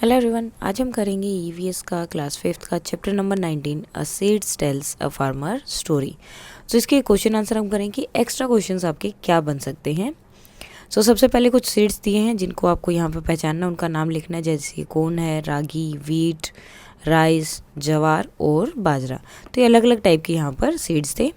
Hello everyone, आज हम करेंगे ईवीएस का क्लास 5th का chapter number 19 a seeds tales a farmer story. तो इसके क्वेश्चन आंसर हम करेंगे कि एक्स्ट्रा क्वेश्चंस आपके क्या बन सकते हैं। सबसे पहले कुछ सीड्स दिए हैं जिनको आपको यहाँ पे पहचानना, उनका नाम लिखना है, जैसे कौन है, रागी, वीट, राइस, जवार और बाजरा। तो ये अलग अलग टाइप के यहाँ पर सीड्स थे।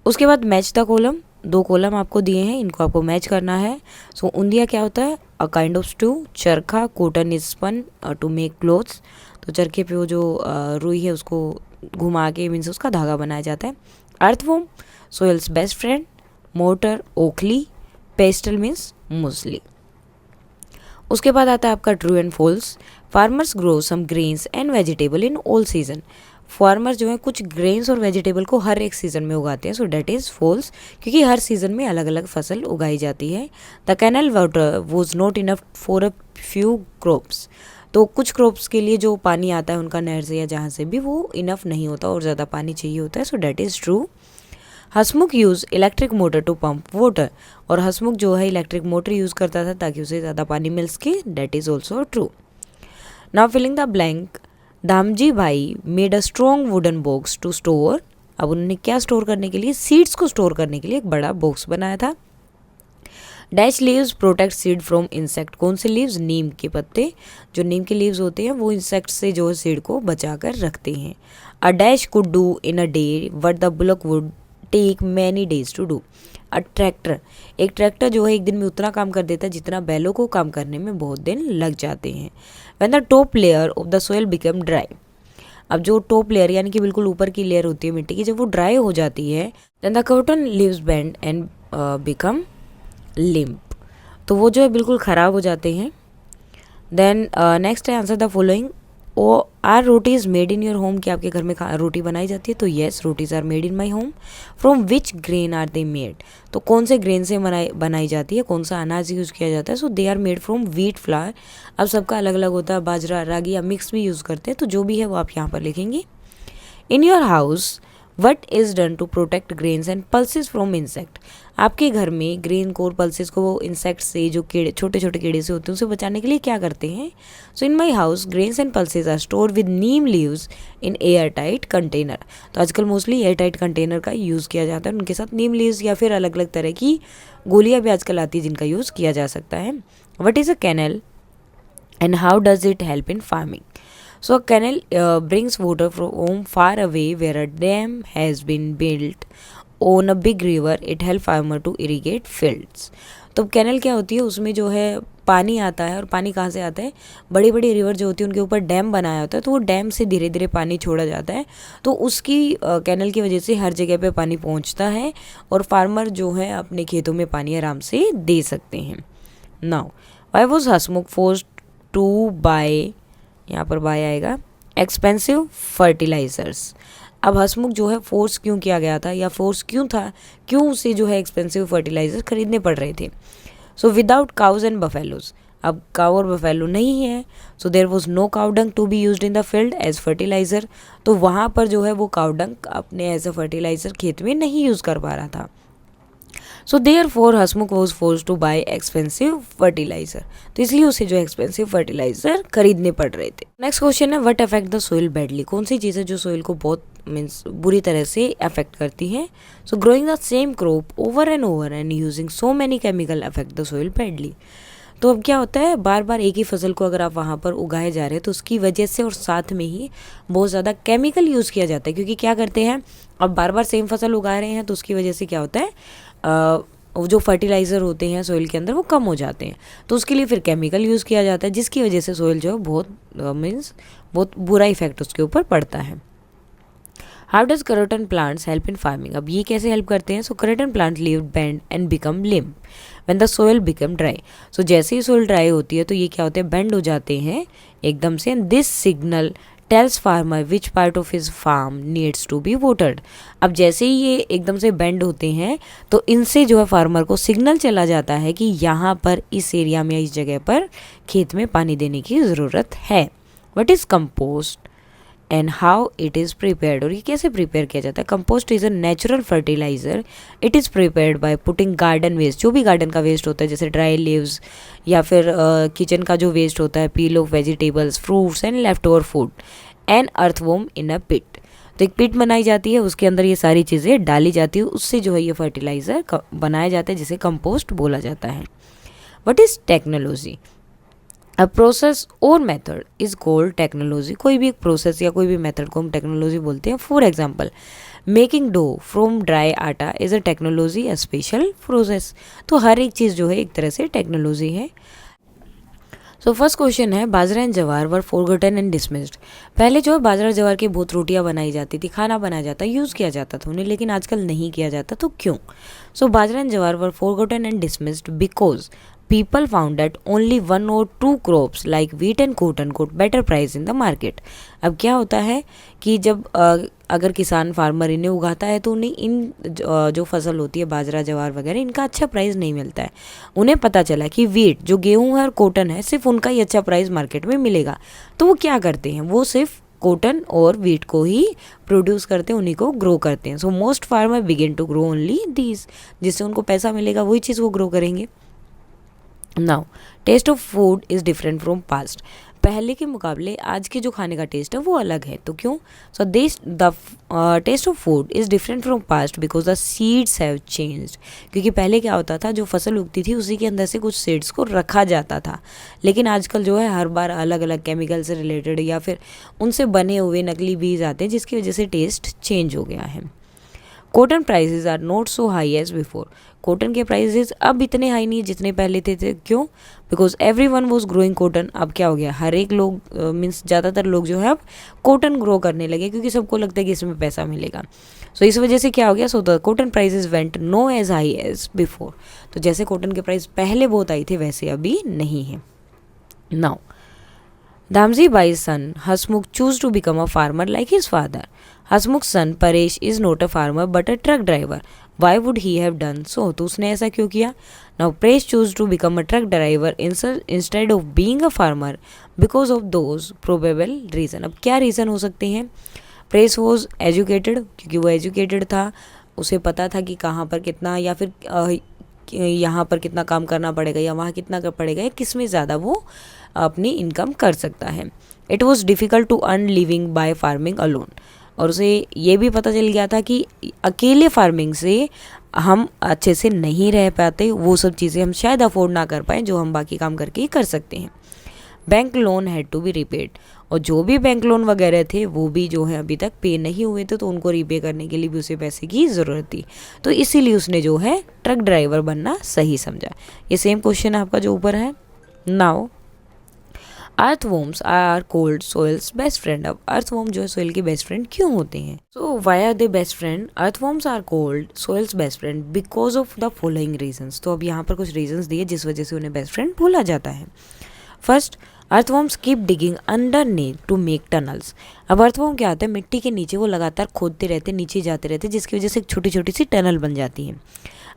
उसके बाद मैच द कॉलम, 2 कॉलम आपको दिए हैं, इनको आपको मैच करना है। ऊंधिया क्या होता है? A kind of stew. Charkha, cotton is spun to make clothes. तो चरखे पे वो जो रुई है उसको घुमा के मीन्स उसका धागा बनाया जाता है। Earthworm, soil's best friend. Mortar, ओखली। पेस्टल मीन्स मूसली। उसके बाद आता है आपका true and false. Farmers grow some grains and vegetable in all season. Farmer जो है कुछ ग्रेन्स और वेजिटेबल को हर एक सीज़न में उगाते हैं। सो डेट इज़ फॉल्स, क्योंकि हर सीज़न में अलग अलग फसल उगाई जाती है। The canal water was not enough for a few crops. तो कुछ क्रॉप्स के लिए जो पानी आता है उनका नहर से या जहाँ से भी, वो इनफ नहीं होता और ज़्यादा पानी चाहिए होता है। So that is true. Hasmukh use electric motor to pump water. और हसमुख जो है इलेक्ट्रिक मोटर यूज़ करता था ताकि उसे ज़्यादा पानी मिल सके। That is also true. Now filling the blank, Dhamji bhai made a strong wooden box to store. अब उन्होंने क्या स्टोर करने के लिए? सीड्स को स्टोर करने के लिए एक बड़ा बॉक्स बनाया था। Dash leaves protect seed from insect. कौन से लीव्स? नीम के पत्ते। जो नीम के लीव्स होते हैं वो इंसेक्ट से जो है सीड को बचा कर रखते हैं। A dash could do in a day what the bullock would take many days to do. A tractor, एक ट्रैक्टर जो है एक दिन में उतना काम कर देता है जितना बैलों को काम करने में बहुत दिन लग जाते हैं। When the top layer of the soil become dry. अब जो टॉप लेयर यानी कि बिल्कुल ऊपर की लेयर होती है मिट्टी की, जब वो ड्राई हो जाती है, then the cotton leaves bend and become limp. तो वो जो है बिल्कुल ख़राब हो जाते हैं। देन नेक्स्ट है आंसर द फॉलोइंग। ओ are rotis made in your home. क्या आपके घर में रोटी बनाई जाती है? तो yes, rotis are made in my home. From which grain are they made. तो कौन से ग्रेन से बनाई जाती है, कौन सा अनाज यूज़ किया जाता है? So they are made from wheat flour. अब सबका अलग अलग होता है, बाजरा, रागी या मिक्स भी यूज़ करते हैं। तो जो भी है वो आप यहाँ पर लिखेंगे। In your house what is done to protect grains and pulses from insect. आपके घर में ग्रेन को और पल्सेस को वो इंसेक्ट से, जो कीड़े, छोटे छोटे कीड़े से होते हैं, उसे बचाने के लिए क्या करते हैं? So in my house grains and pulses are store with neem leaves in airtight container. तो आजकल मोस्टली एयर टाइट कंटेनर का यूज़ किया जाता है, उनके साथ नीम लीव्स या फिर अलग अलग तरह की गोलियाँ भी आजकल आती है जिनका यूज़ किया जा सकता है। What is a canal and how does it help in farming? So a canal brings water from far away where a dam has been built on a big river. It helps farmer to irrigate fields. तो canal क्या होती है? उसमें जो है पानी आता है, और पानी कहाँ से आता है? बड़ी बड़ी रिवर जो होती है उनके ऊपर डैम बनाया होता है, तो वो डैम से धीरे धीरे पानी छोड़ा जाता है। तो उसकी कैनल की वजह से हर जगह पे पानी पहुँचता है और फार्मर जो है अपने खेतों में पानी आराम से दे सकते हैं। Now why was Hasmukh forced to buy, यहाँ पर बाय आएगा, एक्सपेंसिव फर्टिलाइजर्स। अब हसमुख जो है फोर्स क्यों किया गया था, या फोर्स क्यों था, क्यों उसे जो है एक्सपेंसिव फर्टिलाइजर खरीदने पड़ रहे थे? So without cows and buffaloes. अब काउ और बफेलो नहीं है, so there was no cow dung to be used in the field as fertiliser. तो वहाँ पर जो है वो काउ डंग अपने एज अ फर्टिलाइजर खेत में नहीं यूज़ कर पा रहा था। So therefore Hasmukh was force to buy expensive fertiliser. तो इसलिए उसे जो एक्सपेंसिव फर्टिलाइजर खरीदने पड़ रहे थे। नेक्स्ट क्वेश्चन है what affect the soil badly. कौन सी चीज़ है जो सोइल को बहुत मीन्स बुरी तरह से अफेक्ट करती है? सो growing the same crop over and using so many chemical affect the soil badly. तो अब क्या होता है, बार बार एक ही फसल को अगर आप वहाँ पर उगाए जा रहे हैं तो उसकी वजह से और साथ में ही बहुत ज़्यादा केमिकल यूज़ किया जाता है, क्योंकि क्या करते हैं, अब बार बार सेम फसल उगा रहे हैं तो उसकी वजह से क्या होता है, जो फर्टिलाइज़र होते हैं सोइल के अंदर वो कम हो जाते हैं। तो उसके लिए फिर केमिकल यूज़ किया जाता है, जिसकी वजह से सोइल जो है बहुत बुरा इफेक्ट उसके ऊपर पड़ता है। How does croton plants help in farming. अब ये कैसे हेल्प करते हैं? So croton plant leave bend and become limp when the soil become dry. So जैसे ही सोइल ड्राई होती है तो ये क्या होते हैं, बेंड हो जाते हैं एकदम से। And this signal tells farmer which part of his farm needs to be watered. अब जैसे ही ये एकदम से बेंड होते हैं तो इनसे जो है फार्मर को सिग्नल चला जाता है कि यहाँ पर इस एरिया में, इस जगह पर खेत में पानी देने की ज़रूरत है। What is compost? And how it is prepared, और ये कैसे प्रिपेयर किया जाता है। Compost is a natural fertiliser, it is prepared by putting garden waste, जो भी गार्डन का वेस्ट होता है जैसे ड्राई लीव्स या फिर किचन का जो वेस्ट होता है, peel of vegetables, fruits and left over food and earthworm in a pit. तो एक पिट बनाई जाती है, उसके अंदर ये सारी चीज़ें डाली जाती है, उससे जो है ये फर्टिलाइज़र बनाया जाता है जिसे कंपोस्ट बोला जाता है। What is technology, a process और मेथड इज कॉल्ड टेक्नोलॉजी। कोई भी एक प्रोसेस या कोई भी मेथड को हम टेक्नोलॉजी बोलते हैं। For example making dough from dry atta is a technology, a special process. तो हर एक चीज़ जो है एक तरह से टेक्नोलॉजी है। सो फर्स्ट क्वेश्चन है, बाजरा and jowar were forgotten and dismissed. पहले जो है बाजरा जवार की बहुत रोटियां बनाई जाती थी, खाना बनाया जाता, यूज़ किया जाता था उन्हें, लेकिन आजकल नहीं किया जाता। तो क्यों? सो bajra and jowar were forgotten and dismissed because people found that only 1 or 2 crops like wheat and cotton got better price in the market। अब क्या होता है कि जब अगर किसान फार्मर इन्हें उगाता है तो उन्हें इन जो फसल होती है बाजरा जवार वगैरह, इनका अच्छा प्राइस नहीं मिलता है। उन्हें पता चला कि वीट जो गेहूं है और कॉटन है सिर्फ उनका ही अच्छा प्राइस मार्केट में मिलेगा। तो वो क्या करते हैं, वो सिर्फ कॉटन और वीट को ही प्रोड्यूस करते हैं, उन्हीं को ग्रो करते हैं। So most farmer begin to grow only these, जिससे उनको पैसा मिलेगा वही चीज़ वो ग्रो करेंगे। Now taste of food is different from past. पहले के मुकाबले आज के जो खाने का टेस्ट है वो अलग है। तो क्यों? So the taste of food is different from past because the seeds have changed. क्योंकि पहले क्या होता था, जो फसल उगती थी उसी के अंदर से कुछ सीड्स को रखा जाता था, लेकिन आजकल जो है हर बार अलग अलग केमिकल से रिलेटेड या फिर उनसे बने हुए नकली बीज आते हैं, जिसकी वजह से टेस्ट चेंज हो गया है। Cotton prices are not so high as before. Cotton के प्राइसेस अब इतने हाई नहीं है जितने पहले थे। क्यों? Because every one was growing cotton. अब क्या हो गया, हर एक लोग मीन्स ज़्यादातर लोग जो है अब कॉटन ग्रो करने लगे, क्योंकि सबको लगता है कि इसमें पैसा मिलेगा। सो इस वजह से क्या हो गया, so the cotton prices went no as high as before. तो जैसे कॉटन के प्राइस पहले बहुत आई थे वैसे अभी नहीं है। Now Damzi Bai's son Hasmukh chose to become a farmer like his father. Hasmukh's son Paresh is not a farmer but a truck driver. Why would he have done so? तो उसने ऐसा क्यों किया? Now Paresh chose to become a truck driver instead of being a farmer because of those probable reason. अब क्या reason हो सकते हैं? Paresh was educated, क्योंकि वो एजुकेटेड था, उसे पता था कि कहाँ पर कितना या फिर यहाँ पर कितना काम करना पड़ेगा या वहाँ कितना कर पड़ेगा या किस में ज़्यादा वो अपनी इनकम कर सकता है। It was difficult to earn living by farming alone. और उसे ये भी पता चल गया था कि अकेले फार्मिंग से हम अच्छे से नहीं रह पाते, वो सब चीज़ें हम शायद अफोर्ड ना कर पाएँ जो हम बाकी काम करके ही कर सकते हैं। Bank loan had to be repaid, और जो भी बैंक लोन वगैरह थे वो भी जो है अभी तक पे नहीं हुए थे, तो उनको रीपे करने के लिए भी उसे पैसे की ज़रूरत थी। तो इसीलिए उसने जो है ट्रक ड्राइवर बनना सही समझा। ये सेम क्वेश्चन आपका जो ऊपर है। Now earthworms are called soil's best friend. अब अर्थवॉर्म जो है सोइल के बेस्ट फ्रेंड क्यों होते हैं? So why are they best friend? Earthworms are called soil's best friend because of the following reasons. तो अब यहाँ पर कुछ रीजंस दिए जिस वजह से उन्हें बेस्ट फ्रेंड बोला जाता है। First, earthworms keep digging underneath to make tunnels. अब अर्थवॉर्म क्या होता है, मिट्टी के नीचे वो लगातार खोदते रहते, नीचे जाते रहते, जिसकी वजह से एक छोटी छोटी सी टनल बन जाती है।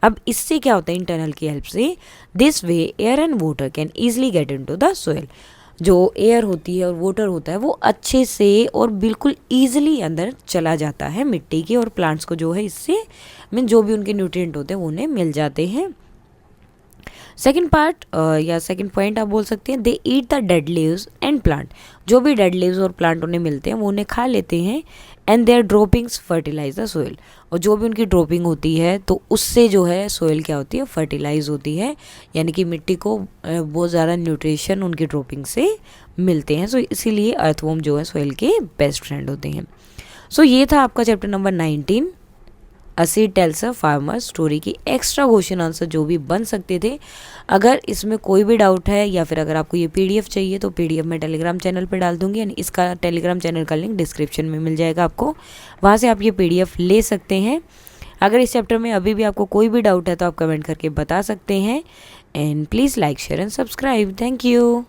अब इससे क्या होता है, इन टनल की हेल्प से this way air and water can easily get into the soil. जो एयर होती है और वाटर होता है वो अच्छे से और बिल्कुल ईजिली अंदर चला जाता है मिट्टी के, और प्लांट्स को जो है इससे जो भी उनके न्यूट्रिएंट होते हैं वो उन्हें मिल जाते हैं। सेकेंड पार्ट या सेकेंड पॉइंट आप बोल सकते हैं, they eat the dead leaves and plant. जो भी डेड लीव्स और प्लांट उन्हें मिलते हैं वो उन्हें खा लेते हैं। And their droppings fertilise the soil, और जो भी उनकी ड्रॉपिंग होती है तो उससे जो है सोइल क्या होती है, फर्टिलाइज होती है, यानी कि मिट्टी को बहुत ज़्यादा न्यूट्रिशन उनकी ड्रॉपिंग से मिलते हैं। सो इसीलिए अर्थवॉर्म जो है सोइल के बेस्ट फ्रेंड होते हैं। सो ये था आपका chapter number 19 a seed tales a farmer story की एक्स्ट्रा क्वेश्चन आंसर जो भी बन सकते थे। अगर इसमें कोई भी डाउट है या फिर अगर आपको ये पीडीएफ चाहिए तो पीडीएफ मैं टेलीग्राम चैनल पे डाल दूंगी, यानी इसका टेलीग्राम चैनल का लिंक डिस्क्रिप्शन में मिल जाएगा आपको, वहाँ से आप ये पीडीएफ ले सकते हैं। अगर इस चैप्टर में अभी भी आपको कोई भी डाउट है तो आप कमेंट करके बता सकते हैं। And please like share and subscribe. Thank you.